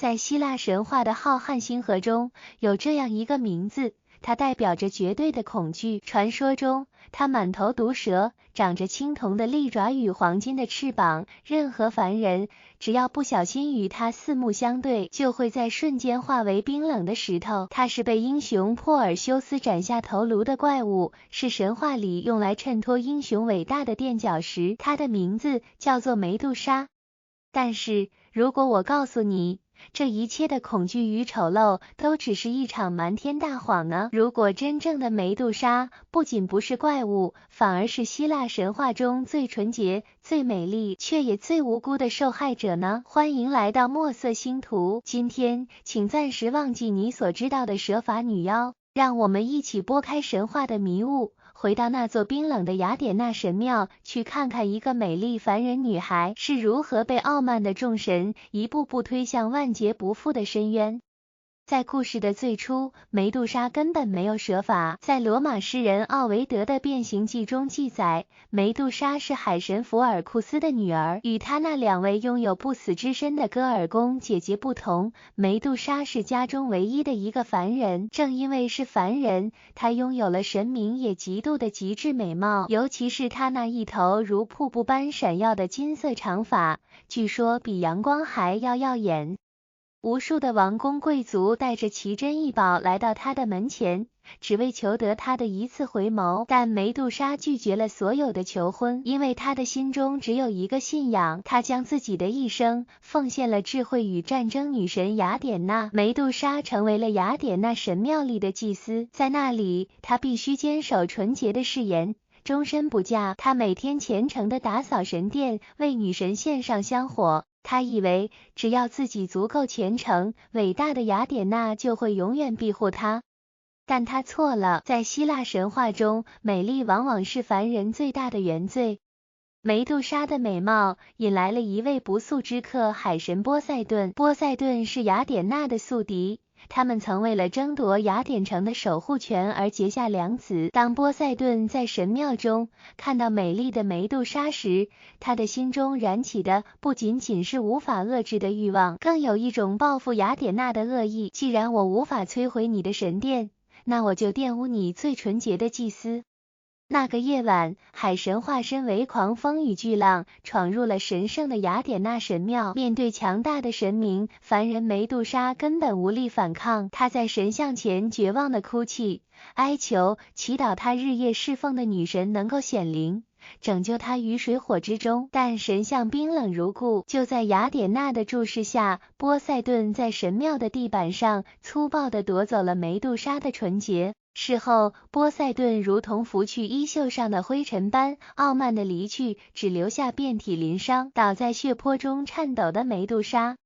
在希腊神话的浩瀚星河中，有这样一个名字，它代表着绝对的恐惧。传说中，它满头毒蛇，长着青铜的利爪与黄金的翅膀，任何凡人只要不小心与它四目相对，就会在瞬间化为冰冷的石头。它是被英雄珀尔修斯斩下头颅的怪物，是神话里用来衬托英雄伟大的垫脚石。它的名字叫做梅杜莎。但是，如果我告诉你，这一切的恐惧与丑陋都只是一场瞒天大谎呢？如果真正的梅杜莎不仅不是怪物，反而是希腊神话中最纯洁、最美丽，却也最无辜的受害者呢？欢迎来到墨色星图，今天请暂时忘记你所知道的蛇发女妖，让我们一起拨开神话的迷雾，回到那座冰冷的雅典娜神庙，去看看一个美丽凡人女孩是如何被傲慢的众神一步步推向万劫不复的深渊。在故事的最初，梅杜莎根本没有蛇发。在罗马诗人奥维德的《变形记》中记载，梅杜莎是海神福尔库斯的女儿。与她那两位拥有不死之身的戈尔宫姐姐不同，梅杜莎是家中唯一的一个凡人。正因为是凡人，她拥有了神明也嫉妒的极致美貌，尤其是她那一头如瀑布般闪耀的金色长发，据说比阳光还要耀眼。无数的王公贵族带着奇珍异宝来到他的门前，只为求得他的一次回眸。但梅杜莎拒绝了所有的求婚，因为他的心中只有一个信仰，他将自己的一生奉献了智慧与战争女神雅典娜。梅杜莎成为了雅典娜神庙里的祭司，在那里，她必须坚守纯洁的誓言，终身不嫁。她每天虔诚地打扫神殿，为女神献上香火。他以为只要自己足够虔诚，伟大的雅典娜就会永远庇护他。但他错了，在希腊神话中，美丽往往是凡人最大的原罪。梅杜莎的美貌引来了一位不速之客，海神波塞顿。波塞顿是雅典娜的宿敌，他们曾为了争夺雅典城的守护权而结下梁子。当波塞顿在神庙中看到美丽的梅杜莎时，他的心中燃起的不仅仅是无法遏制的欲望，更有一种报复雅典娜的恶意。既然我无法摧毁你的神殿，那我就玷污你最纯洁的祭司。那个夜晚，海神化身为狂风与巨浪，闯入了神圣的雅典娜神庙。面对强大的神明，凡人梅杜莎根本无力反抗。她在神像前绝望的哭泣、哀求，祈祷她日夜侍奉的女神能够显灵，拯救她于水火之中。但神像冰冷如故。就在雅典娜的注视下，波塞顿在神庙的地板上粗暴地夺走了梅杜莎的纯洁。事后，波塞顿如同拂去衣袖上的灰尘般傲慢地离去，只留下遍体鳞伤、倒在血泊中颤抖的梅杜莎。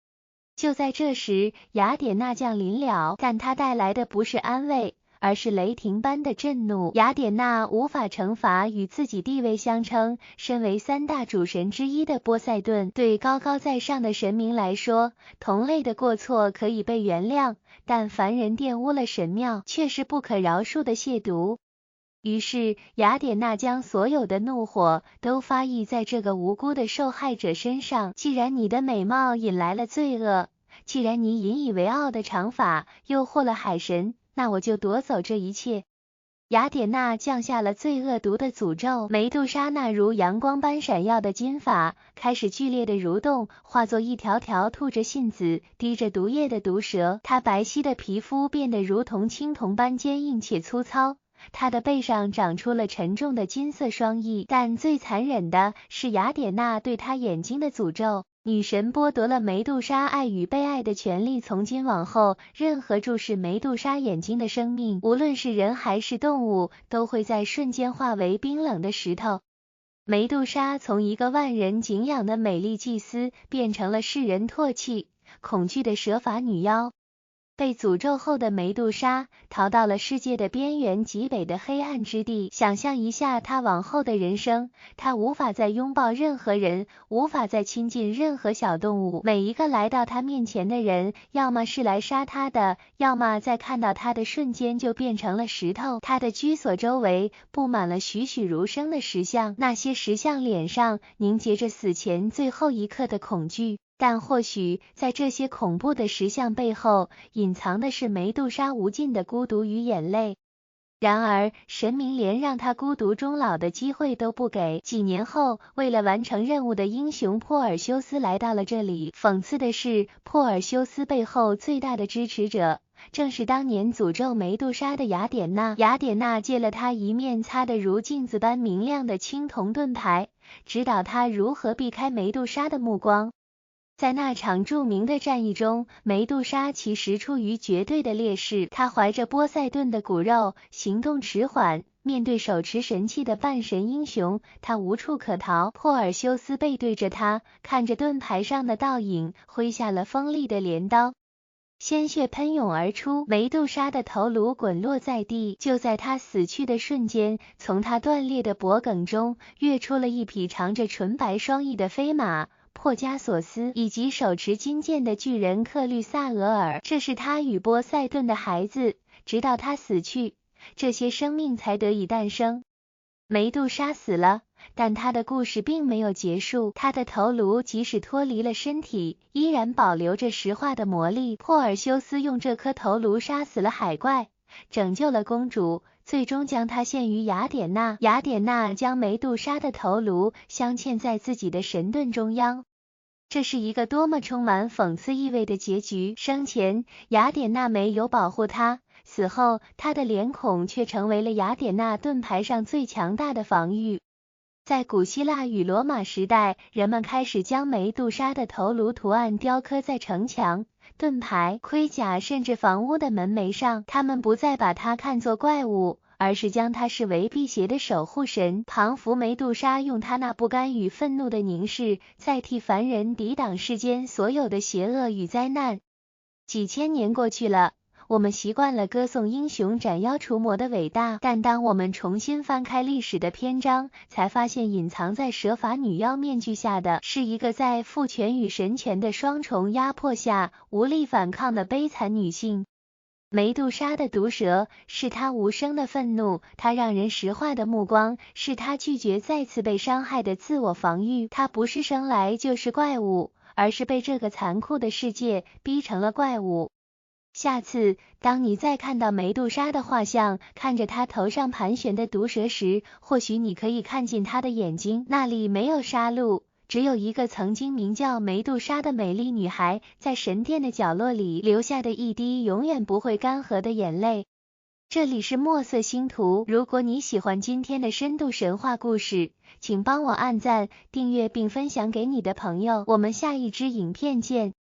就在这时，雅典娜降临了，但她带来的不是安慰，而是雷霆般的震怒。雅典娜无法惩罚与自己地位相称、身为三大主神之一的波塞顿。对高高在上的神明来说，同类的过错可以被原谅，但凡人玷污了神庙，却是不可饶恕的亵渎。于是，雅典娜将所有的怒火都发溢在这个无辜的受害者身上。既然你的美貌引来了罪恶，既然你引以为傲的长发诱惑了海神，那我就夺走这一切。雅典娜降下了最恶毒的诅咒，梅杜莎那如阳光般闪耀的金发开始剧烈的蠕动，化作一条条吐着信子、滴着毒液的毒蛇。她白皙的皮肤变得如同青铜般坚硬且粗糙，她的背上长出了沉重的金色双翼。但最残忍的是雅典娜对她眼睛的诅咒。女神剥夺了梅杜莎爱与被爱的权利，从今往后，任何注视梅杜莎眼睛的生命，无论是人还是动物，都会在瞬间化为冰冷的石头。梅杜莎从一个万人敬仰的美丽祭司，变成了世人唾弃、恐惧的蛇发女妖。被诅咒后的梅杜莎逃到了世界的边缘极北的黑暗之地。想象一下她往后的人生，她无法再拥抱任何人，无法再亲近任何小动物。每一个来到她面前的人，要么是来杀她的，要么在看到她的瞬间就变成了石头。她的居所周围布满了栩栩如生的石像，那些石像脸上凝结着死前最后一刻的恐惧。但或许在这些恐怖的石像背后，隐藏的是梅杜莎无尽的孤独与眼泪。然而，神明连让他孤独终老的机会都不给。几年后，为了完成任务的英雄珀尔修斯来到了这里。讽刺的是，珀尔修斯背后最大的支持者，正是当年诅咒梅杜莎的雅典娜。雅典娜借了他一面擦得如镜子般明亮的青铜盾牌，指导他如何避开梅杜莎的目光。在那场著名的战役中，梅杜莎其实处于绝对的劣势，她怀着波塞顿的骨肉，行动迟缓，面对手持神器的半神英雄，她无处可逃。珀尔修斯背对着她，看着盾牌上的倒影，挥下了锋利的镰刀。鲜血喷涌而出，梅杜莎的头颅滚落在地。就在她死去的瞬间，从她断裂的脖颈中跃出了一匹长着纯白双翼的飞马。珀加索斯以及手持金剑的巨人克律萨俄尔，这是他与波塞顿的孩子。直到他死去，这些生命才得以诞生。梅杜莎死了，但他的故事并没有结束。他的头颅即使脱离了身体，依然保留着石化的魔力。珀尔修斯用这颗头颅杀死了海怪，拯救了公主，最终将她献于雅典娜。雅典娜将梅杜莎的头颅镶嵌在自己的神盾中央。这是一个多么充满讽刺意味的结局！生前，雅典娜没有保护她，死后，她的脸孔却成为了雅典娜盾牌上最强大的防御。在古希腊与罗马时代，人们开始将梅杜莎的头颅图案雕刻在城墙、盾牌、盔甲甚至房屋的门楣上，他们不再把它看作怪物，而是将它视为辟邪的守护神。庞福梅杜莎用他那不甘与愤怒的凝视，代替凡人抵挡世间所有的邪恶与灾难。几千年过去了，我们习惯了歌颂英雄斩妖除魔的伟大，但当我们重新翻开历史的篇章，才发现隐藏在蛇发女妖面具下的，是一个在父权与神权的双重压迫下无力反抗的悲惨女性。梅杜莎的毒舌是她无声的愤怒，她让人石化的目光是她拒绝再次被伤害的自我防御。她不是生来就是怪物，而是被这个残酷的世界逼成了怪物。下次，当你再看到梅杜莎的画像，看着她头上盘旋的毒蛇时，或许你可以看进她的眼睛，那里没有杀戮，只有一个曾经名叫梅杜莎的美丽女孩在神殿的角落里留下的一滴永远不会干涸的眼泪。这里是墨色星图，如果你喜欢今天的深度神话故事，请帮我按赞、订阅并分享给你的朋友，我们下一支影片见。